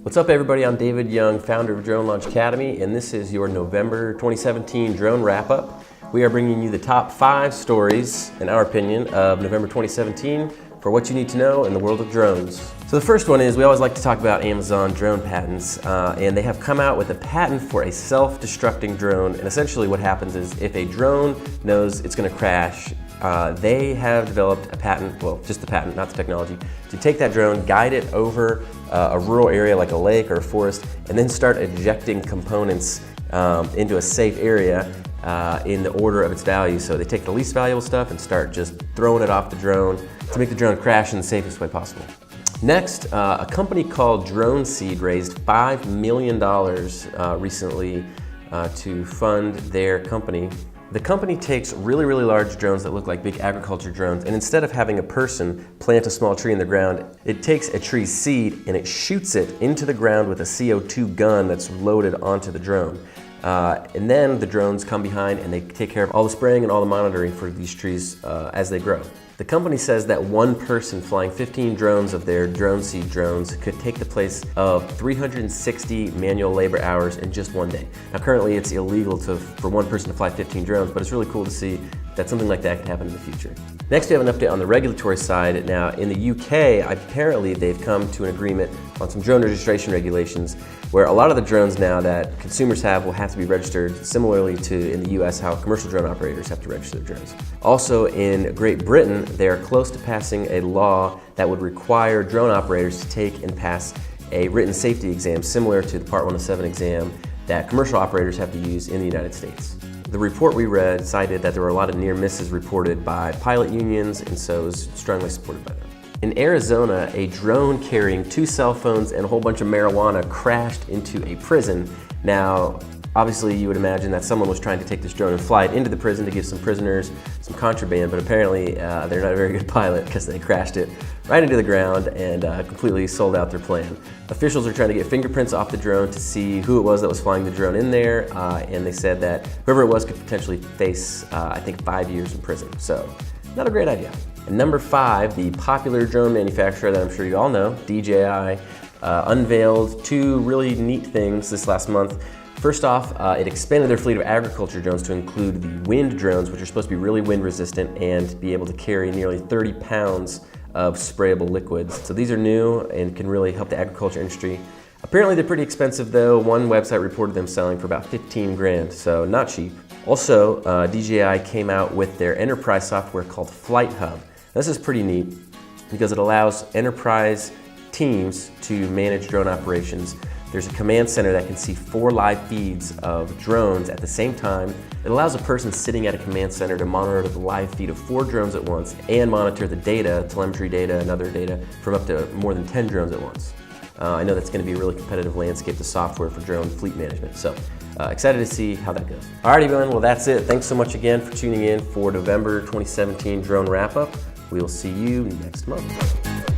What's up everybody, I'm David Young, founder of Drone Launch Academy, and this is your November 2017 drone wrap-up. We are bringing you the top 5 stories, in our opinion, of November 2017 for what you need to know in the world of drones. So the first one is, we always like to talk about Amazon drone patents, and they have come out with a patent for a self-destructing drone. And essentially what happens is, if a drone knows it's going to crash, they have developed a patent, well, just the patent, not the technology, to take that drone, guide it over a rural area like a lake or a forest, and then start ejecting components into a safe area in the order of its value. So they take the least valuable stuff and start just throwing it off the drone to make the drone crash in the safest way possible. Next, a company called DroneSeed raised $5 million recently to fund their company. The company takes really large drones that look like big agriculture drones, and instead of having a person plant a small tree in the ground, it takes a tree's seed and it shoots it into the ground with a CO2 gun that's loaded onto the drone. And then the drones come behind and they take care of all the spraying and all the monitoring for these trees as they grow. The company says that one person flying 15 drones of their DroneSeed drones could take the place of 360 manual labor hours in just one day. Now currently it's illegal for one person to fly 15 drones, but it's really cool to see that something like that could happen in the future. Next, we have an update on the regulatory side. Now in the UK, apparently they've come to an agreement on some drone registration regulations, where a lot of the drones now that consumers have will have to be registered similarly to in the US how commercial drone operators have to register their drones. Also in Great Britain, they are close to passing a law that would require drone operators to take and pass a written safety exam similar to the Part 107 exam that commercial operators have to use in the United States. The report we read cited that there were a lot of near misses reported by pilot unions, and so it was strongly supported by them. In Arizona, a drone carrying 2 cell phones and a whole bunch of marijuana crashed into a prison. Now, obviously you would imagine that someone was trying to take this drone and fly it into the prison to give some prisoners some contraband, but apparently they're not a very good pilot because they crashed it right into the ground and completely sold out their plan. Officials are trying to get fingerprints off the drone to see who it was that was flying the drone in there, and they said that whoever it was could potentially face, I think, 5 years in prison. So, not a great idea. And number 5, the popular drone manufacturer that I'm sure you all know, DJI, unveiled 2 really neat things this last month. First off, it expanded their fleet of agriculture drones to include the wind drones, which are supposed to be really wind resistant and be able to carry nearly 30 pounds of sprayable liquids. So these are new and can really help the agriculture industry. Apparently they're pretty expensive though. One website reported them selling for about 15 grand, so not cheap. Also, DJI came out with their enterprise software called FlightHub. This is pretty neat because it allows enterprise teams to manage drone operations. There's a command center that can see 4 live feeds of drones at the same time. It allows a person sitting at a command center to monitor the live feed of 4 drones at once and monitor the data, telemetry data and other data from up to more than 10 drones at once. I know that's going to be a really competitive landscape, the software for drone fleet management. So excited to see how that goes. Alright everyone, well that's it. Thanks so much again for tuning in for November 2017 drone wrap-up. We will see you next month.